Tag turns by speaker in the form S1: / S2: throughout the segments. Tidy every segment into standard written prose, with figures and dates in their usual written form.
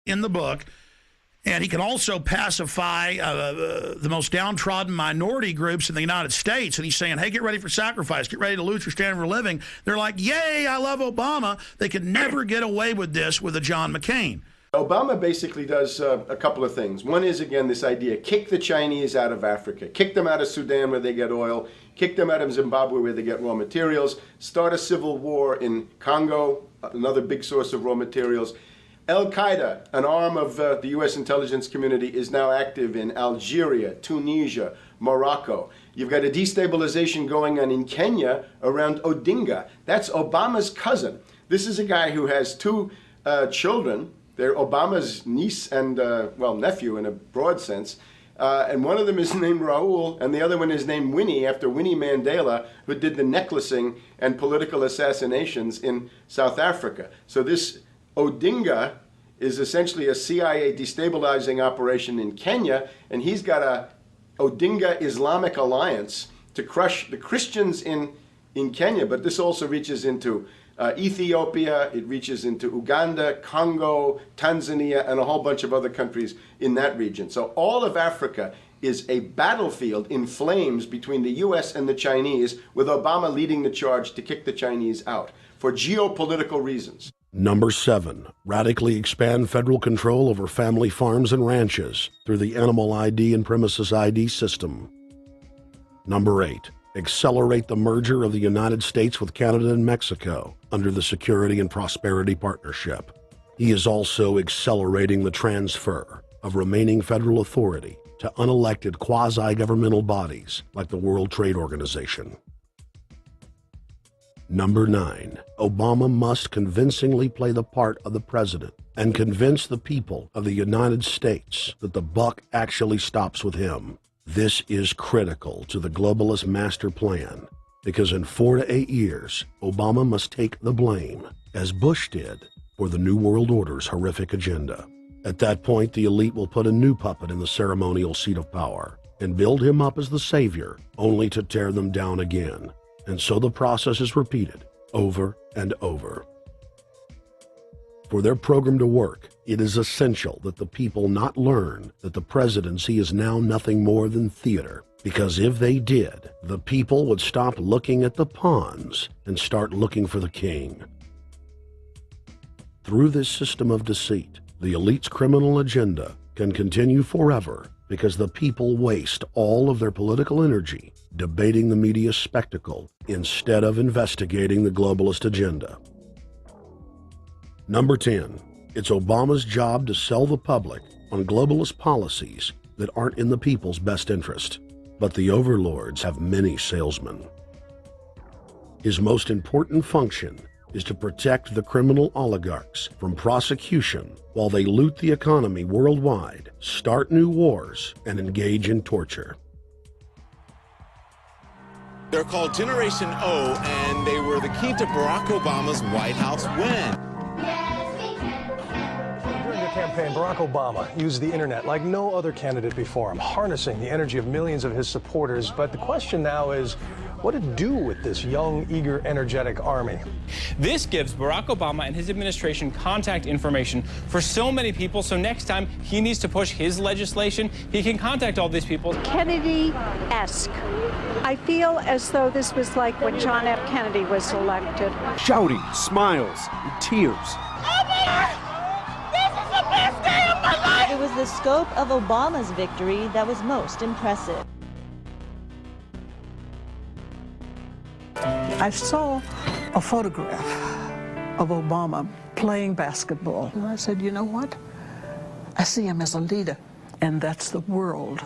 S1: in the book. And he can also pacify the most downtrodden minority groups in the United States. And he's saying, hey, get ready for sacrifice. Get ready to lose your standard of living. They're like, yay, I love Obama. They could never get away with this with a John McCain.
S2: Obama basically does a couple of things. One is, again, this idea, kick the Chinese out of Africa. Kick them out of Sudan where they get oil. Kick them out of Zimbabwe where they get raw materials. Start a civil war in Congo, another big source of raw materials. Al-Qaeda, an arm of the U.S. intelligence community, is now active in Algeria, Tunisia, Morocco. You've got a destabilization going on in Kenya around Odinga. That's Obama's cousin. This is a guy who has two children. They're Obama's niece and, well, nephew in a broad sense. And one of them is named Raul, and the other one is named Winnie, after Winnie Mandela, who did the necklacing and political assassinations in South Africa. So this Odinga is essentially a CIA destabilizing operation in Kenya, and he's got a Odinga Islamic Alliance to crush the Christians in Kenya, but this also reaches into Ethiopia, it reaches into Uganda, Congo, Tanzania, and a whole bunch of other countries in that region. So all of Africa is a battlefield in flames between the US and the Chinese, with Obama leading the charge to kick the Chinese out for geopolitical reasons.
S3: Number 7, radically expand federal control over family farms and ranches through the Animal ID and Premises ID system. Number 8, accelerate the merger of the United States with Canada and Mexico under the Security and Prosperity Partnership. He is also accelerating the transfer of remaining federal authority to unelected quasi-governmental bodies like the World Trade Organization. Number 9, Obama must convincingly play the part of the president and convince the people of the United States that the buck actually stops with him. This is critical to the globalist master plan, because in 4 to 8 years, Obama must take the blame, as Bush did, for the New World Order's horrific agenda. At that point, the elite will put a new puppet in the ceremonial seat of power and build him up as the savior, only to tear them down again. And so the process is repeated over and over. For their program to work, it is essential that the people not learn that the presidency is now nothing more than theater, because if they did, the people would stop looking at the pawns and start looking for the king. Through this system of deceit, the elite's criminal agenda can continue forever, because the people waste all of their political energy debating the media spectacle instead of investigating the globalist agenda. Number 10, it's Obama's job to sell the public on globalist policies that aren't in the people's best interest. But the overlords have many salesmen. His most important function is to protect the criminal oligarchs from prosecution while they loot the economy worldwide, start new wars, and engage in torture.
S4: They're called Generation O, and they were the key to Barack Obama's White House win.
S5: During the campaign, Barack Obama used the internet like no other candidate before him, harnessing the energy of millions of his supporters. But the question now is, what to do with this young, eager, energetic army?
S6: This gives Barack Obama and his administration contact information for so many people, so next time he needs to push his legislation, he can contact all these people.
S7: Kennedy-esque. I feel as though this was like when John F. Kennedy was elected.
S8: Shouting, smiles, and tears.
S9: It was the scope of Obama's victory that was most impressive.
S10: I saw a photograph of Obama playing basketball. And I said, you know what? I see him as a leader, and that's the world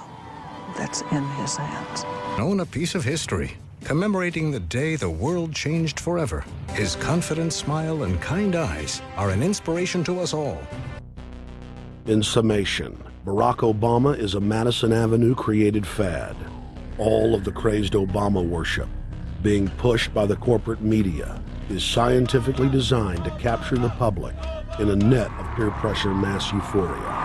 S10: that's in his hands.
S11: Own a piece of history, commemorating the day the world changed forever. His confident smile and kind eyes are an inspiration to us all.
S3: In summation, Barack Obama is a Madison Avenue created fad. All of the crazed Obama worship, being pushed by the corporate media, is scientifically designed to capture the public in a net of peer pressure mass euphoria.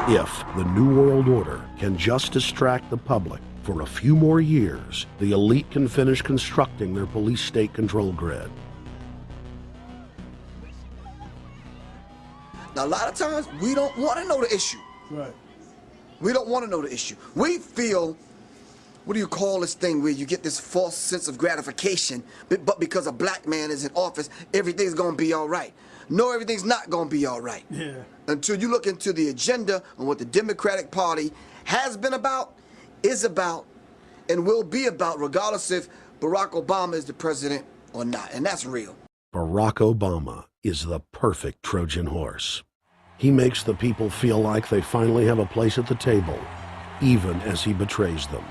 S3: If the New World Order can just distract the public for a few more years, the elite can finish constructing their police state control grid.
S12: Now, a lot of times, we don't want to know the issue.
S13: Right.
S12: We don't want to know the issue. We feel, what do you call this thing where you get this false sense of gratification, but because a black man is in office, everything's going to be all right. No, everything's not going to be all right.
S13: Yeah.
S12: Until you look into the agenda on what the Democratic Party has been about, is about, and will be about, regardless if Barack Obama is the president or not. And that's real.
S3: Barack Obama is the perfect Trojan horse. He makes the people feel like they finally have a place at the table, even as he betrays them.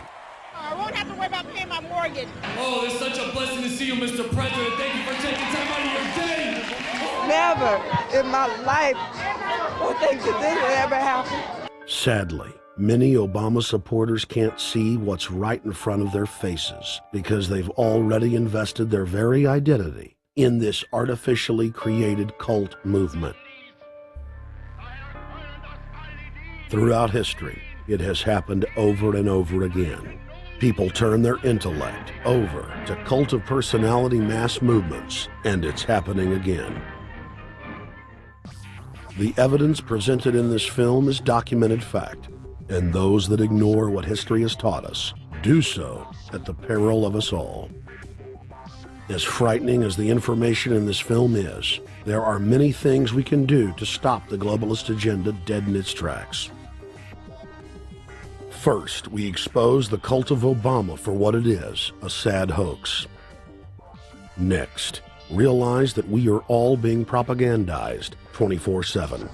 S14: I won't have to worry about paying my mortgage.
S15: Oh, it's such a blessing to see you, Mr. President. Thank you for taking time out of your day.
S14: Never in my life would think that this would ever happen.
S3: Sadly, many Obama supporters can't see what's right in front of their faces because they've already invested their very identity in this artificially created cult movement. Throughout history, it has happened over and over again. People turn their intellect over to cult of personality mass movements, and it's happening again. The evidence presented in this film is documented fact, and those that ignore what history has taught us do so at the peril of us all. As frightening as the information in this film is, there are many things we can do to stop the globalist agenda dead in its tracks. First, we expose the cult of Obama for what it is, a sad hoax. Next, realize that we are all being propagandized 24/7.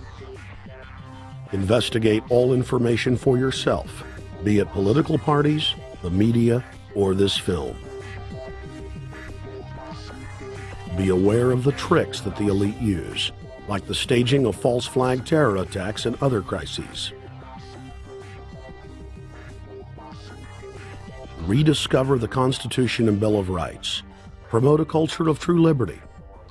S3: Investigate all information for yourself, be it political parties, the media, or this film. Be aware of the tricks that the elite use, like the staging of false flag terror attacks and other crises. Rediscover the Constitution and Bill of Rights. Promote a culture of true liberty.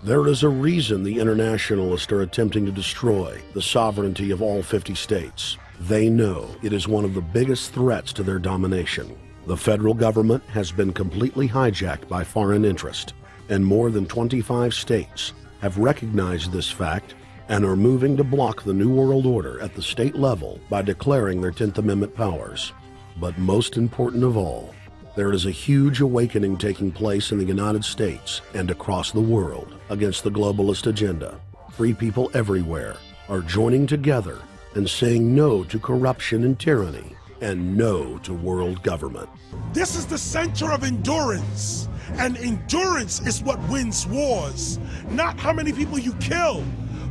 S3: There is a reason the internationalists are attempting to destroy the sovereignty of all 50 states. They know it is one of the biggest threats to their domination. The federal government has been completely hijacked by foreign interest, and more than 25 states have recognized this fact and are moving to block the New World Order at the state level by declaring their 10th Amendment powers. But most important of all, there is a huge awakening taking place in the United States and across the world against the globalist agenda. Free people everywhere are joining together and saying no to corruption and tyranny and no to world government.
S13: This is the center of endurance, and endurance is what wins wars. Not how many people you kill,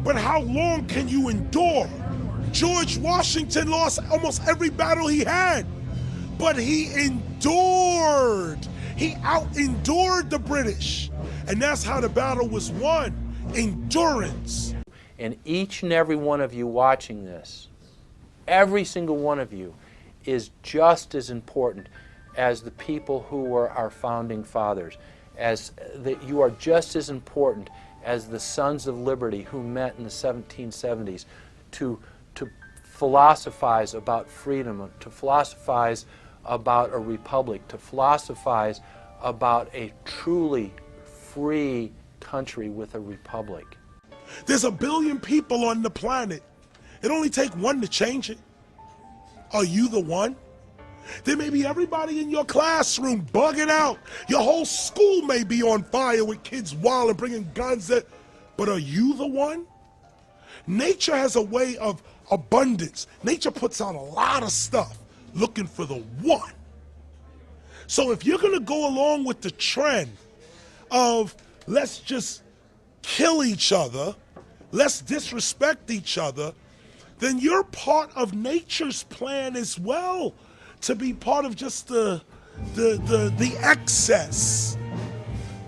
S13: but how long can you endure. George Washington lost almost every battle he had, but he endured. He out-endured the British, and that's how the battle was won, endurance.
S16: And each and every one of you watching this, every single one of you, is just as important as the people who were our founding fathers, as that you are just as important as the Sons of Liberty who met in the 1770s to philosophize about freedom, to philosophize about a republic, to philosophize about a truly free country with a republic.
S13: There's 1 billion people on the planet. It only takes one to change it. Are you the one? There may be everybody in your classroom bugging out. Your whole school may be on fire with kids wild and bringing guns at, but are you the one? Nature has a way of abundance. Nature puts out a lot of stuff looking for the one. So if you're gonna go along with the trend of let's just kill each other, let's disrespect each other, then you're part of nature's plan as well, to be part of just the excess.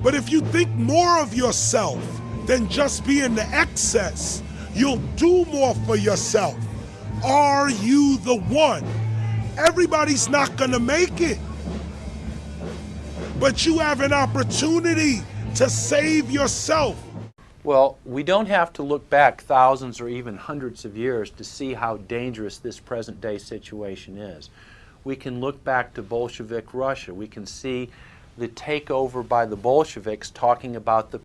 S13: But if you think more of yourself than just being the excess, you'll do more for yourself. Are you the one? Everybody's not gonna make it, but you have an opportunity to save yourself.
S16: Well, we don't have to look back thousands or even hundreds of years to see how dangerous this present-day situation is. We can look back to Bolshevik Russia. We can see the takeover by the Bolsheviks talking about the